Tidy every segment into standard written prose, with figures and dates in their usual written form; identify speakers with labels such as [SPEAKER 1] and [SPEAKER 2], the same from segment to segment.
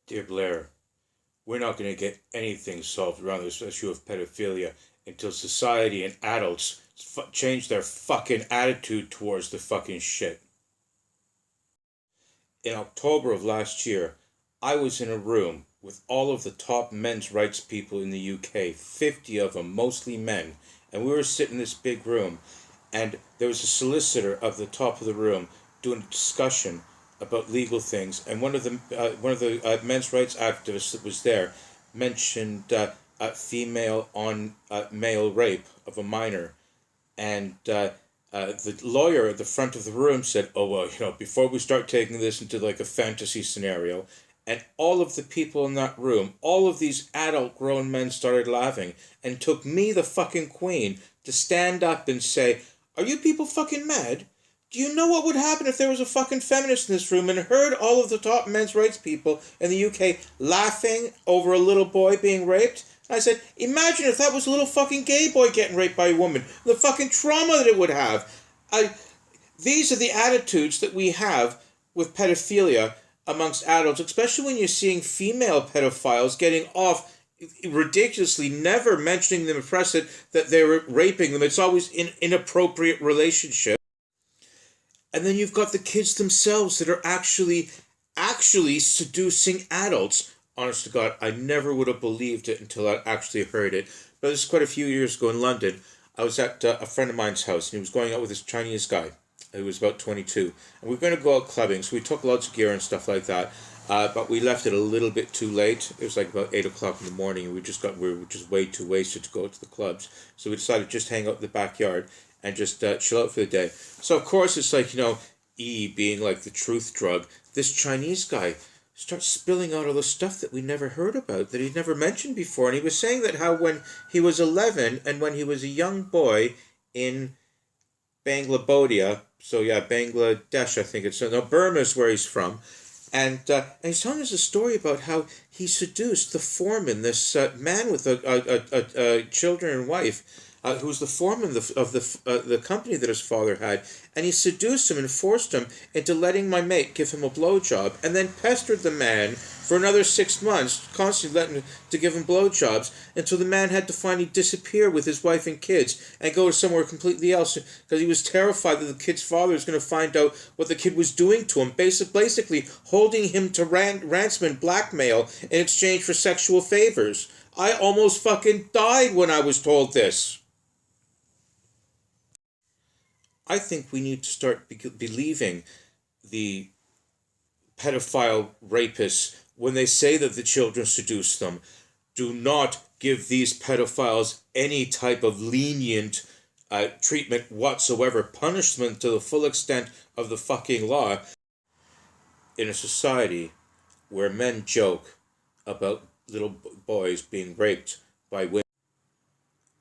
[SPEAKER 1] Dear Blaire, we're not going to get anything solved around this issue of pedophilia until society and adults change their fucking attitude towards the fucking shit. In October of last year, I was in a room with all of the top men's rights people in the UK, 50 of them, mostly men, and we were sitting in this big room, and there was a solicitor at the top of the room doing a discussion about legal things, and one of the men's rights activists that was there mentioned female on male rape of a minor, and the lawyer at the front of the room said, "Oh well, before we start taking this into like a fantasy scenario," and all of the people in that room, all of these adult grown men started laughing, and took me, the fucking queen, to stand up and say, "Are you people fucking mad? Do you know what would happen if there was a fucking feminist in this room and heard all of the top men's rights people in the UK laughing over a little boy being raped?" I said, imagine if that was a little fucking gay boy getting raped by a woman. The fucking trauma that it would have. These are the attitudes that we have with pedophilia amongst adults, especially when you're seeing female pedophiles getting off ridiculously, never mentioning them in press that they're raping them. It's always in inappropriate relationships. And then you've got the kids themselves that are actually seducing adults. Honest to God, I never would have believed it until I actually heard it. But this is quite a few years ago in London. I was at a friend of mine's house, and he was going out with this Chinese guy who was about 22. And we were going to go out clubbing, so we took lots of gear and stuff like that. But we left it a little bit too late. It was like about 8 o'clock in the morning, and we were just way too wasted to go to the clubs. So we decided to just hang out in the backyard and just chill out for the day. So of course it's like, E being like the truth drug. This Chinese guy starts spilling out all the stuff that we never heard about, that he'd never mentioned before. And he was saying that how when he was 11 and when he was a young boy in Bangladesh, so yeah, Bangladesh, I think it's, no, Burma is where he's from. And he's telling us a story about how he seduced the foreman, this man with a children and wife, who was the foreman of the company that his father had, and he seduced him and forced him into letting my mate give him a blowjob, and then pestered the man for another 6 months, constantly letting him to give him blowjobs, until the man had to finally disappear with his wife and kids and go to somewhere completely else because he was terrified that the kid's father was going to find out what the kid was doing to him, basically holding him to ransom and blackmail in exchange for sexual favors. I almost fucking died when I was told this. I think we need to start believing the pedophile rapists when they say that the children seduce them. Do not give these pedophiles any type of lenient treatment whatsoever. Punishment to the full extent of the fucking law. In a society where men joke about little boys being raped by women,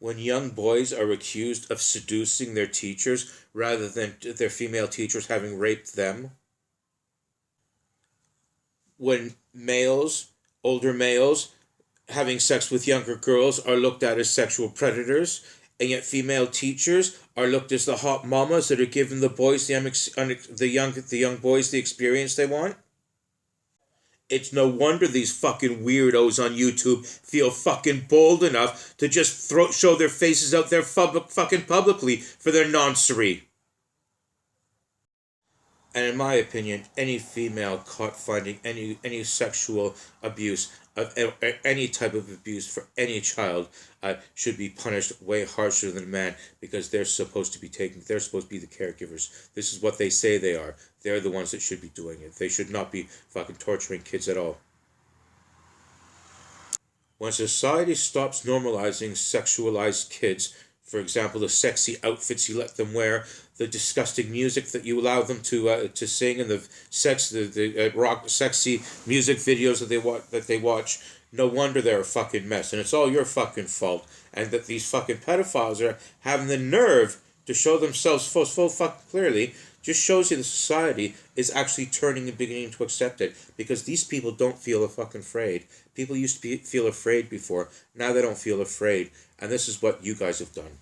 [SPEAKER 1] when young boys are accused of seducing their teachers rather than their female teachers having raped them, when older males, having sex with younger girls are looked at as sexual predators, and yet female teachers are looked as the hot mamas that are giving the boys the young boys the experience they want. It's no wonder these fucking weirdos on YouTube feel fucking bold enough to just show their faces out there fucking publicly for their noncery. And in my opinion, any female caught finding any sexual abuse of any type of abuse for any child should be punished way harsher than a man, because they're supposed to be the caregivers. This is what they say they are. They're the ones that should be doing it. They should not be fucking torturing kids at all. When society stops normalizing sexualized kids, for example, the sexy outfits you let them wear, the disgusting music that you allow them to sing, and the rock sexy music videos that they watch, no wonder they're a fucking mess, and it's all your fucking fault. And that these fucking pedophiles are having the nerve to show themselves full fucking clearly just shows you the society is actually turning and beginning to accept it, because these people don't feel fucking afraid. People used to feel afraid before. Now they don't feel afraid. And this is what you guys have done.